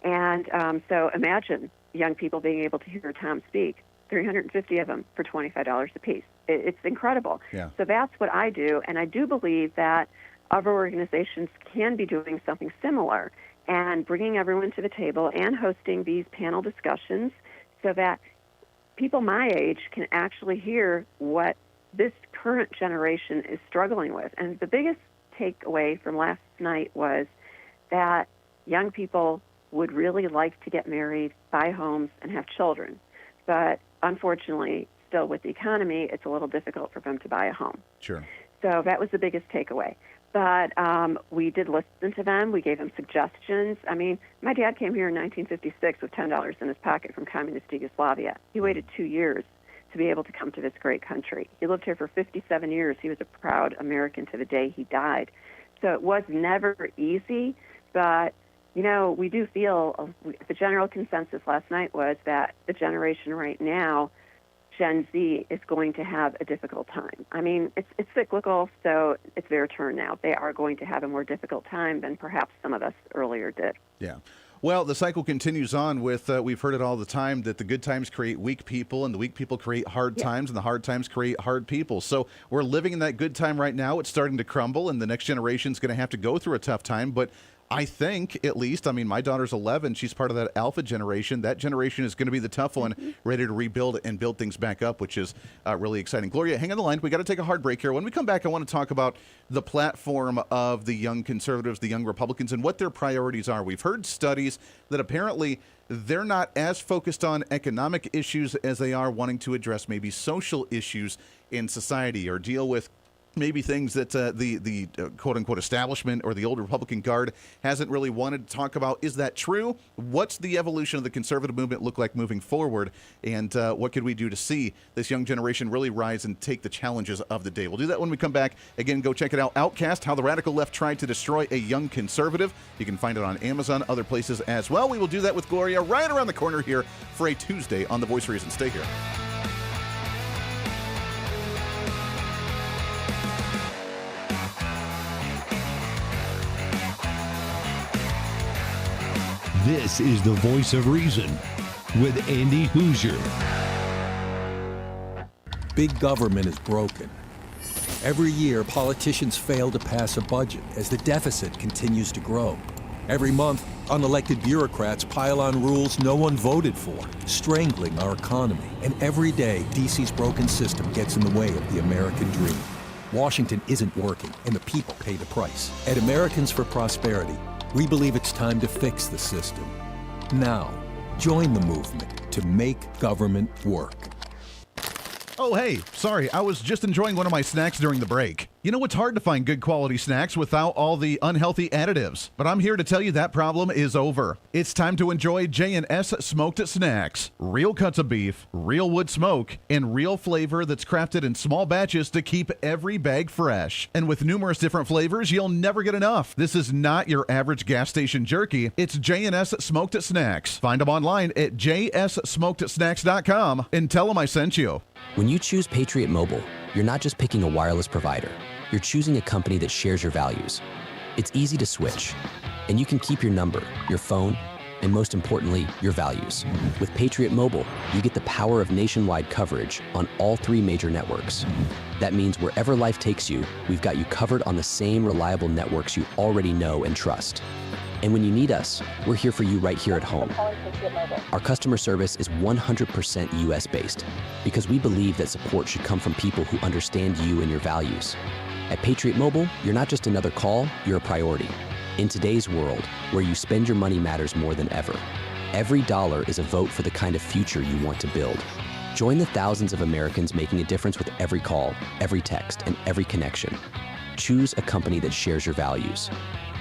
And so imagine young people being able to hear Tom speak, 350 of them for $25 a piece. It's incredible. Yeah. So that's what I do, and I do believe that other organizations can be doing something similar and bringing everyone to the table and hosting these panel discussions so that people my age can actually hear what this current generation is struggling with. And the biggest takeaway from last night was that young people would really like to get married, buy homes, and have children. But unfortunately, still with the economy, it's a little difficult for them to buy a home. Sure. So that was the biggest takeaway. But we did listen to them. We gave them suggestions. I mean, my dad came here in 1956 with $10 in his pocket from communist Yugoslavia. He waited 2 years to be able to come to this great country. He lived here for 57 years. He was a proud American to the day he died. So it was never easy, but, you know, we do feel, the general consensus last night was that the generation right now, Gen Z, is going to have a difficult time. I mean, it's cyclical, so it's their turn now. They are going to have a more difficult time than perhaps some of us earlier did. Yeah. Well, the cycle continues on with, we've heard it all the time, that the good times create weak people, and the weak people create hard times, and the hard times create hard people. So we're living in that good time right now. It's starting to crumble, and the next generation is going to have to go through a tough time. But I think, at least, I mean, my daughter's 11. She's part of that alpha generation. That generation is going to be the tough one, ready to rebuild and build things back up, which is really exciting. Gloria, hang on the line. We got to take a hard break here. When we come back, I want to talk about the platform of the young conservatives, the young Republicans, and what their priorities are. We've heard studies that apparently they're not as focused on economic issues as they are wanting to address maybe social issues in society or deal with maybe things that the quote-unquote establishment or the old Republican Guard hasn't really wanted to talk about. Is that true? What's the evolution of the conservative movement look like moving forward? And what could we do to see this young generation really rise and take the challenges of the day? We'll do that when we come back. Again, go check it out. Outcast, How the Radical Left Tried to Destroy a Young Conservative. You can find it on Amazon, other places as well. We will do that with Gloria right around the corner here for a Tuesday on The Voice of Reason. Stay here. This is The Voice of Reason with Andy Hooser. Big government is broken. Every year, politicians fail to pass a budget as the deficit continues to grow. Every month, unelected bureaucrats pile on rules no one voted for, strangling our economy. And every day, DC's broken system gets in the way of the American dream. Washington isn't working, and the people pay the price. At Americans for Prosperity, we believe it's time to fix the system. Now, join the movement to make government work. Oh, hey, sorry, I was just enjoying one of my snacks during the break. You know, it's hard to find good quality snacks without all the unhealthy additives, but I'm here to tell you that problem is over. It's time to enjoy J&S Smoked Snacks. Real cuts of beef, real wood smoke, and real flavor that's crafted in small batches to keep every bag fresh. And with numerous different flavors, you'll never get enough. This is not your average gas station jerky. It's J&S Smoked Snacks. Find them online at jssmokedsnacks.com and tell them I sent you. When you choose Patriot Mobile, you're not just picking a wireless provider. You're choosing a company that shares your values. It's easy to switch, and you can keep your number, your phone, and most importantly, your values. With Patriot Mobile, you get the power of nationwide coverage on all 3 major networks. That means wherever life takes you, we've got you covered on the same reliable networks you already know and trust. And when you need us, we're here for you right here at home. Our customer service is 100% US-based because we believe that support should come from people who understand you and your values. At Patriot Mobile, you're not just another call, you're a priority. In today's world, where you spend your money matters more than ever. Every dollar is a vote for the kind of future you want to build. Join the thousands of Americans making a difference with every call, every text, and every connection. Choose a company that shares your values.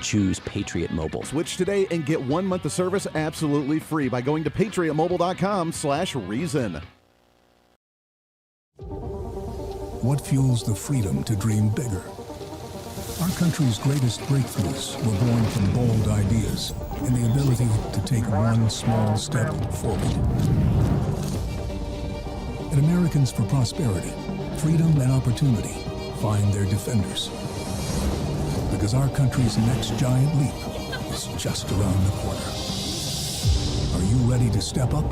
Choose Patriot Mobile. Switch today and get 1 month of service absolutely free by going to patriotmobile.com/reason. What fuels the freedom to dream bigger? Our country's greatest breakthroughs were born from bold ideas and the ability to take one small step forward. At Americans for Prosperity, freedom and opportunity find their defenders. Because our country's next giant leap is just around the corner. Are you ready to step up?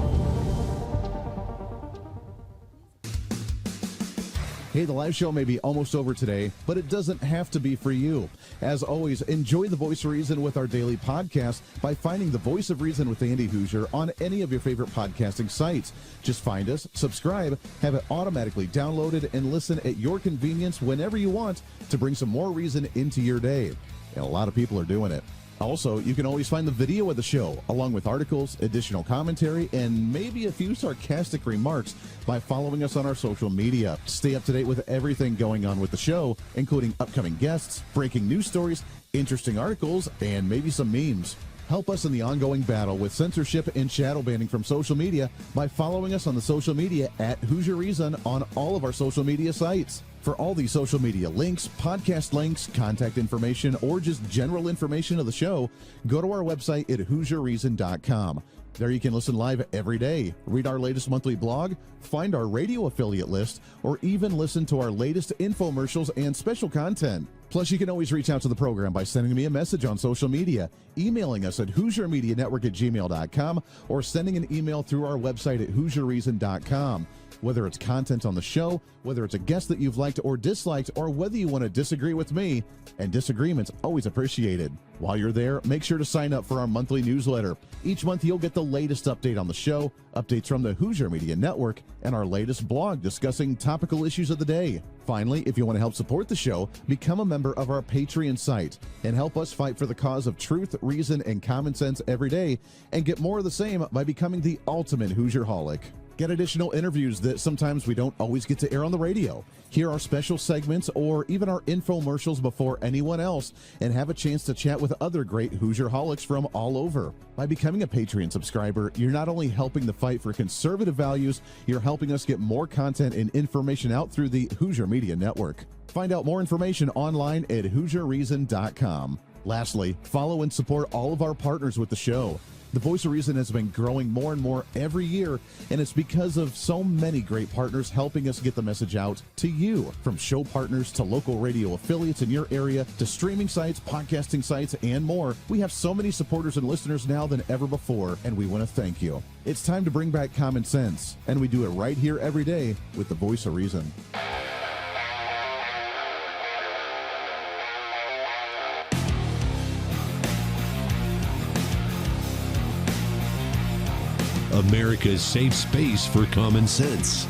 Hey, the live show may be almost over today, but it doesn't have to be for you. As always, enjoy The Voice of Reason with our daily podcast by finding The Voice of Reason with Andy Hooser on any of your favorite podcasting sites. Just find us, subscribe, have it automatically downloaded, and listen at your convenience whenever you want to bring some more reason into your day. And a lot of people are doing it. Also, you can always find the video of the show, along with articles, additional commentary, and maybe a few sarcastic remarks by following us on our social media. Stay up to date with everything going on with the show, including upcoming guests, breaking news stories, interesting articles, and maybe some memes. Help us in the ongoing battle with censorship and shadow banning from social media by following us on the social media at Hooser Reason on all of our social media sites. For all the social media links, podcast links, contact information, or just general information of the show, go to our website at HooserReason.com. There you can listen live every day, read our latest monthly blog, find our radio affiliate list, or even listen to our latest infomercials and special content. Plus, you can always reach out to the program by sending me a message on social media, emailing us at HooserMediaNetwork@gmail.com, or sending an email through our website at HooserReason.com. Whether it's content on the show, whether it's a guest that you've liked or disliked, or whether you want to disagree with me, and disagreement's always appreciated. While you're there, make sure to sign up for our monthly newsletter. Each month, you'll get the latest update on the show, updates from the Hooser Media Network, and our latest blog discussing topical issues of the day. Finally, if you want to help support the show, become a member of our Patreon site and help us fight for the cause of truth, reason, and common sense every day, and get more of the same by becoming the ultimate Hoosierholic. Get additional interviews that sometimes we don't always get to air on the radio. Hear our special segments or even our infomercials before anyone else, and have a chance to chat with other great Hoosierholics from all over. By becoming a Patreon subscriber, you're not only helping the fight for conservative values, you're helping us get more content and information out through the Hooser Media Network. Find out more information online at HooserReason.com. Lastly, follow and support all of our partners with the show. The Voice of Reason has been growing more and more every year, and it's because of so many great partners helping us get the message out to you. From show partners to local radio affiliates in your area to streaming sites, podcasting sites, and more, we have so many supporters and listeners now than ever before, and we want to thank you. It's time to bring back common sense, and we do it right here every day with The Voice of Reason. America's safe space for common sense.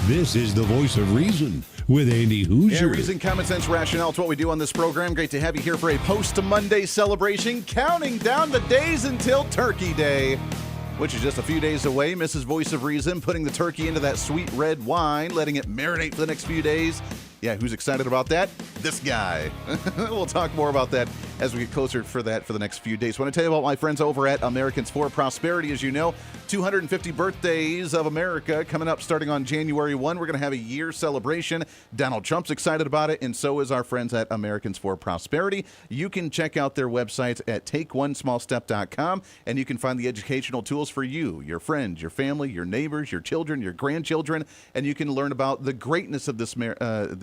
This is The Voice of Reason with Andy Hooser. Yeah, reason, common sense, rationale. It's what we do on this program. Great to have you here for a post-Monday celebration, counting down the days until Turkey Day, which is just a few days away. Mrs. Voice of Reason putting the turkey into that sweet red wine, letting it marinate for the next few days. Yeah, who's excited about that? This guy. We'll talk more about that as we get closer for the next few days. I want to tell you about my friends over at Americans for Prosperity. As you know, 250 birthdays of America coming up starting on January 1. We're going to have a year celebration. Donald Trump's excited about it, and so is our friends at Americans for Prosperity. You can check out their website at takeonesmallstep.com, and you can find the educational tools for you, your friends, your family, your neighbors, your children, your grandchildren, and you can learn about the greatness of this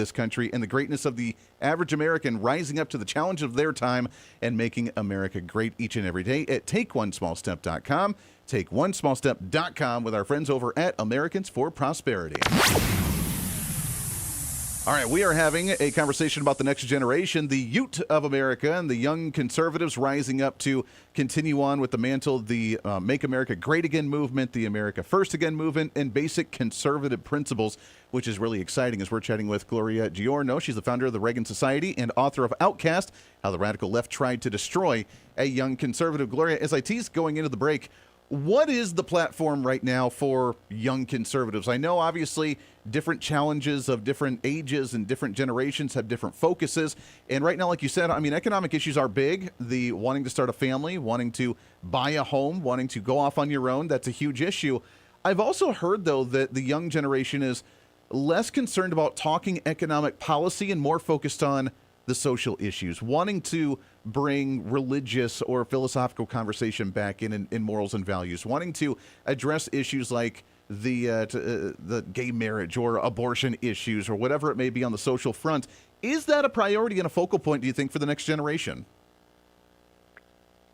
country and the greatness of the average American rising up to the challenge of their time and making America great each and every day at takeonesmallstep.com. Takeonesmallstep.com with our friends over at Americans for Prosperity. All right, we are having a conversation about the next generation, the youth of America, and the young conservatives rising up to continue on with the mantle of the Make America Great Again movement, the America First Again movement, and basic conservative principles, which is really exciting as we're chatting with Gloria Giorno. She's the founder of the Reagan Society and author of Outcast, How the Radical Left Tried to Destroy a Young Conservative. Gloria, as I teased going into the break, What is the platform right now for young conservatives? I know, obviously, different challenges of different ages and different generations have different focuses. And right now, like you said, I mean, economic issues are big. The wanting to start a family, wanting to buy a home, wanting to go off on your own, that's a huge issue. I've also heard, though, that the young generation is less concerned about talking economic policy and more focused on the social issues, wanting to bring religious or philosophical conversation back in morals and values, wanting to address issues like the gay marriage or abortion issues or whatever it may be on the social front. Is that a priority and a focal point, do you think, for the next generation?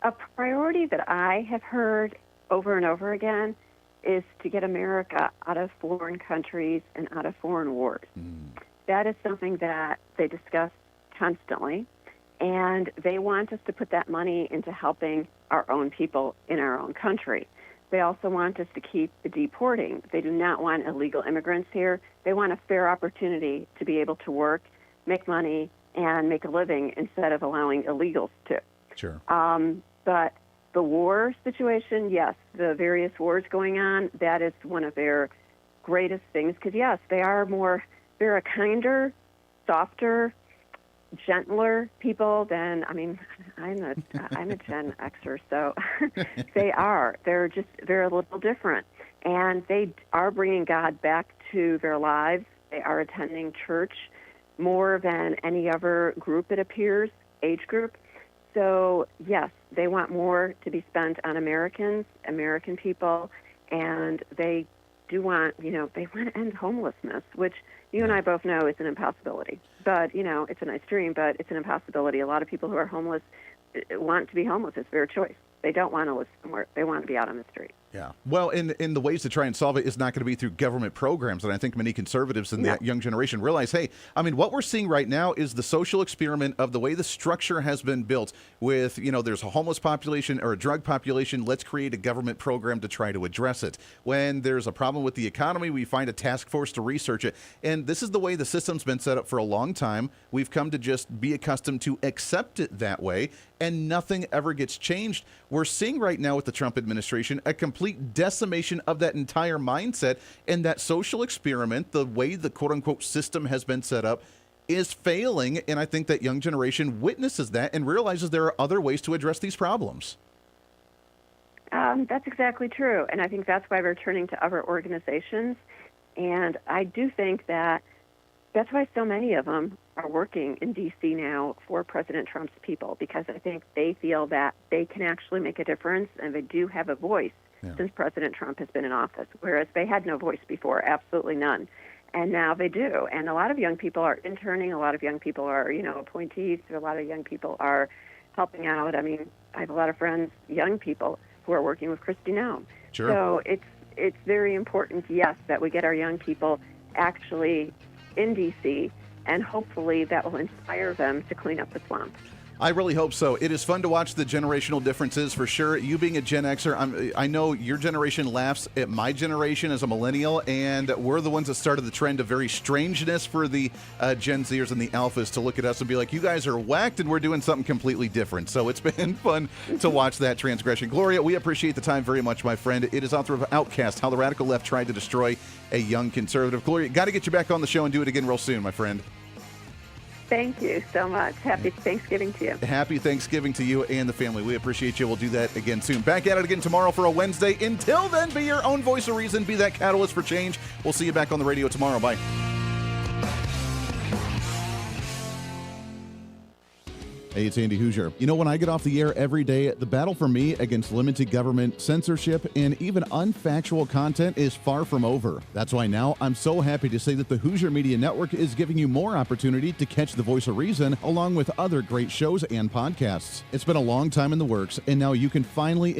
A priority that I have heard over and over again is to get America out of foreign countries and out of foreign wars. That is something that they discuss constantly, and they want us to put that money into helping our own people in our own country. They also want us to keep the deporting. They do not want illegal immigrants here. They want a fair opportunity to be able to work, make money, and make a living instead of allowing illegals to. Sure. But the war situation, yes, the various wars going on, that is one of their greatest things. Because, yes, they're a kinder, softer, gentler people than, I mean, I'm a Gen Xer, so they're a little different. And they are bringing God back to their lives. They are attending church more than any other group, it appears, age group. So, yes, they want more to be spent on Americans, American people, and they do want, they want to end homelessness, which you and I both know is an impossibility. But, it's a nice dream, but it's an impossibility. A lot of people who are homeless want to be homeless. It's their choice. They don't want to live somewhere. They want to be out on the street. Yeah. Well, in the ways to try and solve it is not going to be through government programs. And I think many conservatives in that young generation realize, hey, I mean, what we're seeing right now is the social experiment of the way the structure has been built with, there's a homeless population or a drug population. Let's create a government program to try to address it. When there's a problem with the economy, we find a task force to research it. And this is the way the system's been set up for a long time. We've come to just be accustomed to accept it that way, and nothing ever gets changed. We're seeing right now with the Trump administration a complete decimation of that entire mindset, and that social experiment, the way the quote-unquote system has been set up, is failing. And I think that young generation witnesses that and realizes there are other ways to address these problems. That's exactly true, and I think that's why we're turning to other organizations. And I do think that that's why so many of them are working in D.C. now for President Trump's people, because I think they feel that they can actually make a difference, and they do have a voice since President Trump has been in office, whereas they had no voice before, absolutely none. And now they do. And a lot of young people are interning. A lot of young people are, appointees. A lot of young people are helping out. I mean, I have a lot of friends, young people, who are working with Kristi Noem. Sure. So it's very important, yes, that we get our young people actually in D.C., and hopefully that will inspire them to clean up the swamp. I really hope so. It is fun to watch the generational differences for sure. You being a Gen Xer, I know your generation laughs at my generation as a millennial, and we're the ones that started the trend of very strangeness for the Gen Zers and the Alphas to look at us and be like, you guys are whacked and we're doing something completely different. So it's been fun to watch that transgression. Gloria, we appreciate the time very much, my friend. It is author of Outcast, How the Radical Left Tried to Destroy a Young Conservative. Gloria, got to get you back on the show and do it again real soon, my friend. Thank you so much. Happy Thanksgiving to you. Happy Thanksgiving to you and the family. We appreciate you. We'll do that again soon. Back at it again tomorrow for a Wednesday. Until then, be your own voice of reason. Be that catalyst for change. We'll see you back on the radio tomorrow. Bye. Hey, it's Andy Hooser. You know, when I get off the air every day, the battle for me against limited government, censorship, and even unfactual content is far from over. That's why now I'm so happy to say that the Hooser Media Network is giving you more opportunity to catch the voice of reason along with other great shows and podcasts. It's been a long time in the works, and now you can finally